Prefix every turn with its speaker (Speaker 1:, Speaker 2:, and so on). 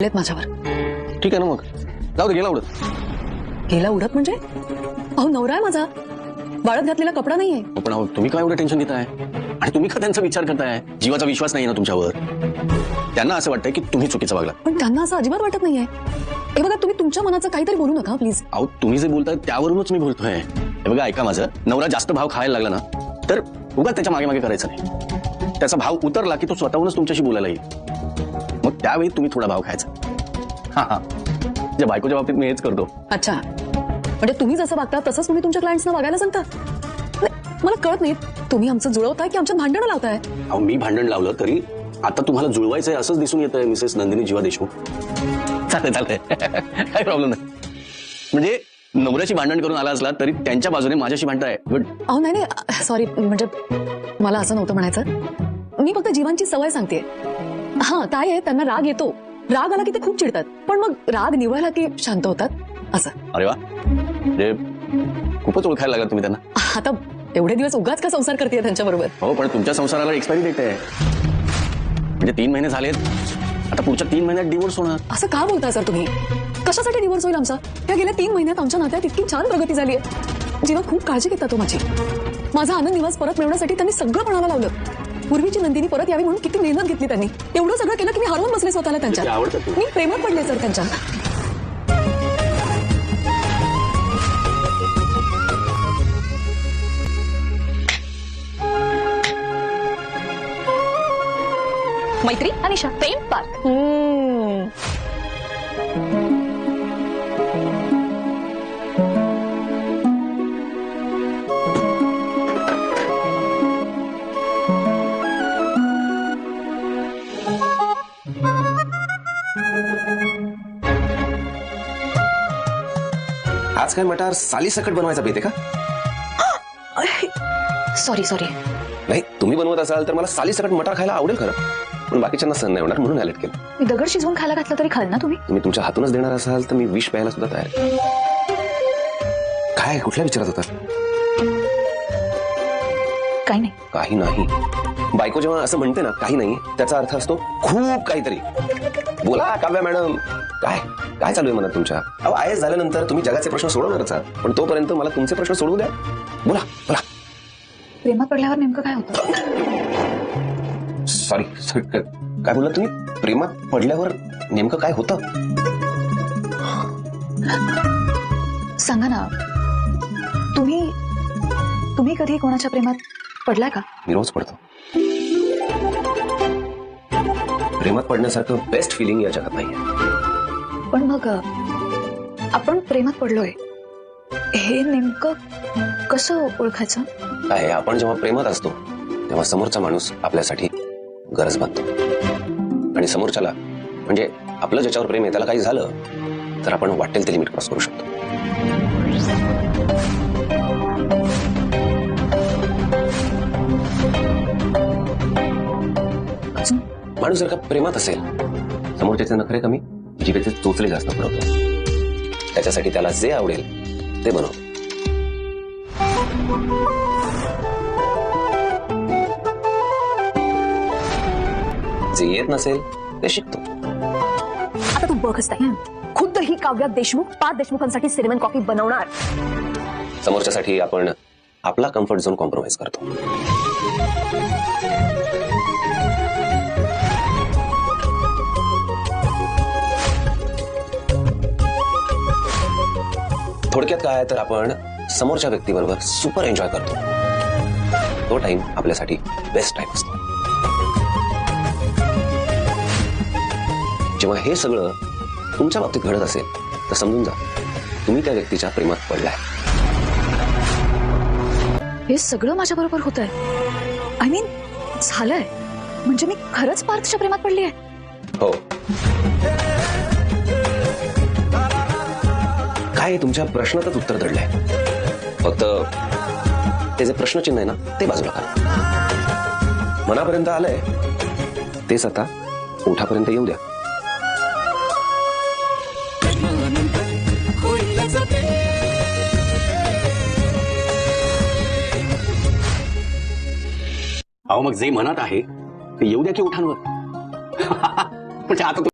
Speaker 1: लेत माझ्यावर.
Speaker 2: ठीक आहे ना, मग जाऊ दे. गेला उडत.
Speaker 1: गेला उडत म्हणजे? अहो नवरा आहे माझा, बाळत घातलेला कपडा नाहीये.
Speaker 2: पण अहो, तुम्ही काय एवढं टेन्शन घेताय? आणि तुम्ही का त्यांचा विचार करताय? जीवाचा विश्वास नाही ना तुमच्यावर. त्यांना असं वाटतंय की तुम्ही चुकीचं वागला.
Speaker 1: पण त्यांना असं अजिबात वाटत नाहीये. हे बघा, तुम्ही तुमच्या मनाचं काहीतरी बोलू नका प्लीज.
Speaker 2: अहो, तुम्ही जे बोलताय त्यावरूनच मी बोलतोय. हे बघा, ऐका माझं. नवरा जास्त भाव खायला लागला ना, तर उगाच त्याच्या मागे मागे करायचं नाही. त्याचा भाव उतरला की तो स्वतःहूनच तुमच्याशी बोलायला येईल. मग त्यावेळी तुम्ही थोडा भाव खायचा. हा, ज्या बायकोच्या बाबतीत मी हेच करतो.
Speaker 1: अच्छा, म्हणजे तुम्ही जसं वागता तसंच तुम्ही तुमच्या क्लायंट्सना वागायला सांगता? मला कळत नाही, तुम्ही आमचं जुळवताय की आमच्यात भांडणं लावताय?
Speaker 2: अहो, मी भांडण लावलं तरी आता तुम्हाला जुळवायचंय असंच दिसून येतंय मिसेस नंदिनी जीवा देशमुख. चालतंय काही प्रॉब्लेम नाही. म्हणजे नवऱ्याची भांडण करून आला असला तरी त्यांच्या बाजूने माझ्याशी भांडताय. गुड.
Speaker 1: अहो नाही नाही, सॉरी, म्हणजे मला असं नव्हतं म्हणायचं. मी फक्त जीवांची सवय सांगते. हा, काय आहे, त्यांना राग येतो. राग आला की ते खूप चिडतात, पण मग राग निवळला की शांत होतात असं.
Speaker 2: अरे वा, म्हणजे खूपच ओळखायला लागला तुम्ही त्यांना.
Speaker 1: आता एवढे दिवस उगाच का संसार करते त्यांच्या बरोबर?
Speaker 2: हो, पण तुमच्या संसाराला एक्सपायरी डेट आहे. म्हणजे 3 महिने झालेत, आता पुढच्या 3 महिन्यात डिवोर्स होणार.
Speaker 1: असं का बोलताय सर तुम्ही? कशासाठी डिवोर्स होईल आमचा? या गेल्या 3 महिन्यात आमच्या नात्यात इतकी छान प्रगती झाली आहे. जीवा खूप काळजी घेतात तो माझी. माझा आनंद निवास परत मिळवण्यासाठी त्यांनी सगळं पणाला लावलं. पूर्वीची नंदिनी परत यावी म्हणून किती मेहनत घेतली त्यांनी. एवढं सगळं केलं की मी हरवून बसले स्वतःला त्यांच्या. मी प्रेमात पडले सर त्यांच्या.
Speaker 3: मैत्री अनिशा प्रेम पार्क.
Speaker 4: आज काय मटार साली सकट बनवायचा बेते का?
Speaker 3: Sorry sorry.
Speaker 4: नाही, तुम्ही बनवत असाल तर मला साली सकट मटार खायला आवडेल खरं, पण बाकीच्यांना सण नाही होणार म्हणून हॅलेट केलं.
Speaker 3: दगड शिजवून खायला घातलं तरी खाल ना तुम्ही?
Speaker 4: तुम्ही तुमच्या हातूनच देणार असाल तर मी विष प्यायला सुद्धा तयार आहे. काय कुठल्या विचारात होता?
Speaker 3: काही नाही.
Speaker 4: काही नाही. बायको जेव्हा असं म्हणते ना काही नाही, त्याचा अर्थ असतो खूप काहीतरी. बोला काव्या मॅडम, काय काय चालू आहे मनात तुमच्या? अहो, आय एस झाल्यानंतर तुम्ही जगाचे प्रश्न सोडवणारच आहात, पण तोपर्यंत मला तुमचे प्रश्न सोडवू द्या. बोला बोला.
Speaker 3: प्रेमात पडल्यावर नेमकं काय होतं?
Speaker 4: सॉरी, काय बोलला तुम्ही? प्रेमात पडल्यावर नेमकं काय होतं?
Speaker 3: सांगा ना. तुम्ही कधी कोणाच्या प्रेमात पडलाय का?
Speaker 4: मी रोज पडतो. प्रेमात पडण्यासारखं बेस्ट फिलिंग या जगात नाहीये.
Speaker 3: पण मग आपण प्रेमात पडलोय हे नेमकं कसं ओळखायचं?
Speaker 4: काय, आपण जेव्हा प्रेमात असतो तेव्हा समोरचा माणूस आपल्यासाठी गरज बनतो, आणि समोरच्याला म्हणजे आपलं ज्याच्यावर प्रेम आहे त्याला काही झालं तर आपण वाटेल ते लिमिट क्रॉस करू शकतो. माणूस जर का प्रेमात असेल, समोरच्याचे नखरे कमी, जिभेचे चोचले जास्त पडवतो. त्याच्यासाठी त्याला जे आवडेल ते बनवतो. जे येत नसेल ते शिकतो.
Speaker 5: आता तू बघच नाही, खुद्द ही काव्या देशमुख 5 देशमुखांसाठी सिनेमन कॉफी बनवणार.
Speaker 4: समोरच्यासाठी आपण आपला कम्फर्ट झोन कॉम्प्रोमाइज करतो. थोडक्यात काय तर आपण समोरच्या व्यक्तीबरोबर सुपर एन्जॉय करतो. तो टाइम आपल्यासाठी बेस्ट टाइम असतो. जेव्हा हे सगळं तुमच्या बाबतीत घडत असेल तर समजून जा, तुम्ही त्या व्यक्तीच्या प्रेमात पडलाय.
Speaker 3: हे सगळं माझ्या बरोबर होत आहे. आय मीन झालंय म्हणजे मी खरंच पार्थच्या प्रेमात पडली आहे.
Speaker 4: हो. काय तुमच्या प्रश्नातच उत्तर दडलंय. फक्त ते जे प्रश्नचिन्ह आहे ना ते बाजूला करा. मनापर्यंत आलंय तेच आता ओठापर्यंत येऊ द्या.
Speaker 2: अहो, मग जे मनात आहे ते येऊ द्या की ओठांवर. म्हणजे आता